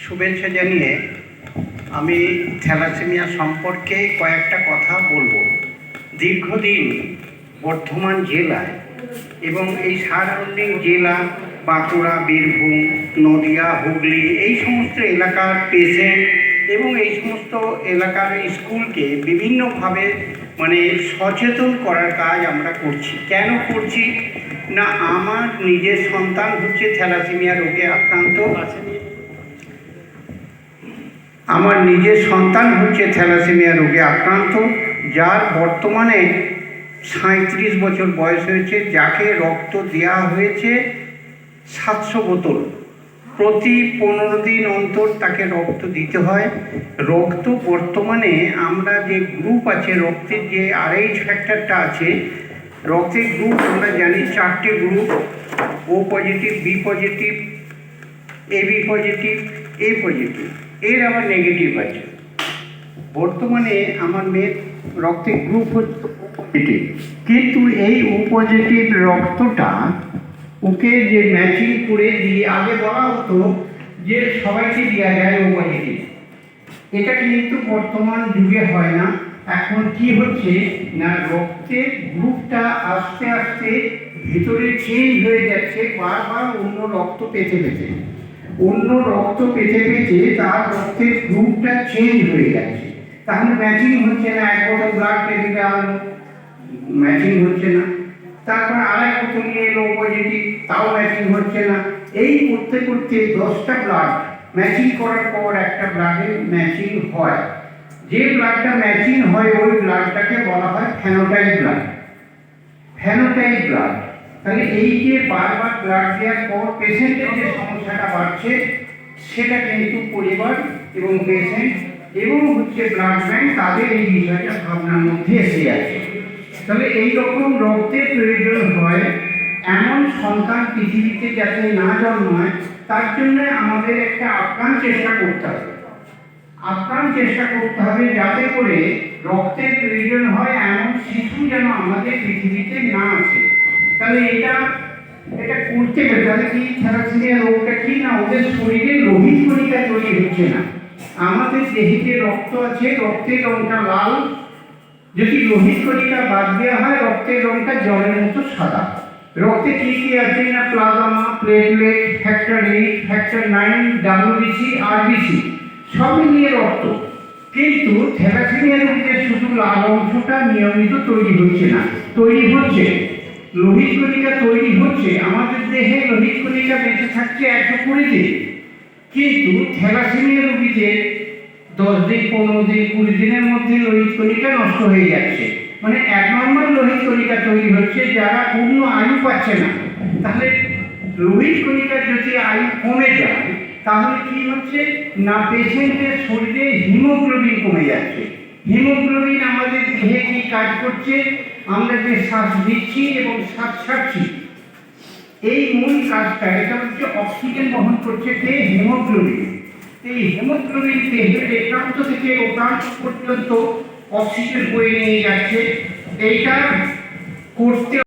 শুভেচ্ছা জানিয়ে আমি থ্যালাসেমিয়া সম্পর্কে কয়েকটা কথা বলবো। দীর্ঘদিন বর্ধমান জেলায় এবং এই সারাউন্ডিং জেলা বাঁকুড়া, বীরভূম, নদিয়া, হুগলি এই সমস্ত এলাকার পেশেন্ট এবং এই সমস্ত এলাকার স্কুলকে বিভিন্নভাবে সচেতন করার কাজ আমরা করছি। কেন করছি না, আমার নিজের সন্তান হচ্ছে থ্যালাসেমিয়া রোগে আক্রান্ত। থ্যালাসেমিয়া রোগে আক্রান্ত, যার বর্তমানে 37 বছর বয়স হয়েছে, যাকে রক্ত দেওয়া হয়েছে 700 বোতল। প্রতি 15 দিন অন্তর তাকে রক্ত দিতে হয়। রক্ত বর্তমানে আমরা যে গ্রুপ আছে, রক্তের যে RH ফ্যাক্টরটা আছে, রক্তের গ্রুপ আমরা জানি 4টে group: O positive, B positive, AB positive, A positive, এর আবার নেগেটিভ আছে। বর্তমানে আমার মেয়ের রক্তের গ্রুপ হচ্ছে পজিটিভ, কিন্তু এই ও পজিটিভ রক্তটা ওকে যে ম্যাচিং করে দিয়ে, আগে বলা হতো যে সবাইকে দেওয়া যায় ও পজিটিভ, এটা কিন্তু বর্তমান যুগে হয় না। এখন কি হচ্ছে না, রক্তের গ্রুপটা আস্তে আস্তে ভিতরে চেঞ্জ হয়ে যাচ্ছে, বারবার অন্য রক্ত পেতে তার রক্তের গ্রুপটা চেঞ্জ হয়ে যাচ্ছে। তাহলে ম্যাচিং হচ্ছে না। এক বোতল ব্লাড টেবিলে আনলো, ম্যাচিং হচ্ছে না। তারপর আরেক বোতল নিয়ে এলো পজিটিভ, তাও ম্যাচিং হচ্ছে না। এই করতে করতে 10টা ব্লাড ম্যাচিং করার পর একটা ব্লাডে ম্যাচিং হয়। যে ব্লাডটা ম্যাচিং হয় ওই ব্লাডটাকে বলা হয় ফেনোটাইপ ব্লাড। তাহলে এই যে বারবার ব্লাড দেওয়ার পর পেশেন্টের যে সমস্যাটা বাড়ছে, সেটা কিন্তু পরিবার এবং পেশেন্ট এবং ব্লাড ব্যাংক তাদের এই বিষয়টা ভাবনার মধ্যে এসে যাচ্ছে। তাহলে এইরকম রক্তের প্রয়োজন হয় এমন সন্তান পৃথিবীতে যাতে না জন্মায়, তার জন্য আমাদের একটা আপ্রাণ চেষ্টা করতে হবে যাতে করে রক্তের প্রয়োজন হয় এমন শিশু যেন আমাদের পৃথিবীতে না আসে। তাহলে এটা করতে হবে। তাহলে কি থ্যালাসেমিয়া রোগটা কি না, ওদের শরীরে লোহিত কণিকা তৈরি হচ্ছে না। আমাদের দেহে রক্ত আছে, রক্তের রংটা লাল। যদি লোহিত কণিকা বাদ দেওয়া হয়, রক্তের রংটা জলের মতো সাদা। রক্তে কি কি আছে না, plasma, platelet, factor 8, factor 9, WBC, RBC সবই নিয়ে রক্ত। কিন্তু থ্যালাসেমিয়া রোগীদের শুধু লাল অংশটা নিয়মিত তৈরি হচ্ছে না, তৈরি হচ্ছে লোহিত কণিকা তৈরি হচ্ছে। আমাদের দেহে লোহিত কণিকা বেঁচে থাকছে 120 দিন, কিন্তু থ্যালাসেমিয়া রোগীদের 10 দিন, 15 দিন, 20 দিনের মধ্যে লোহিত কণিকা নষ্ট হয়ে যাচ্ছে। অ্যাবনর্মাল লোহিত কণিকা তৈরি হচ্ছে, যারা পূর্ণ আয়ু পাচ্ছে না। তাহলে লোহিত কণিকার যদি আয়ু কমে যায়, তাহলে কি হচ্ছে না, পেশেন্টের শরীরে হিমোগ্লোবিন কমে যাচ্ছে। হিমোগ্লোবিন আমাদের দেহে কি কাজ করছে, আমরা যে শ্বাস নিচ্ছি এবং শ্বাস ছাড়ছি, এই মূল কাজটা, এটা হচ্ছে অক্সিজেন বহন করছে কে, হিমোগ্লোবিন। এই হিমোগ্লোবিন দেহের একান্ত থেকে ওকান্ত পর্যন্ত অক্সিজেন বয়ে নিয়ে যাচ্ছে। এইটা করতে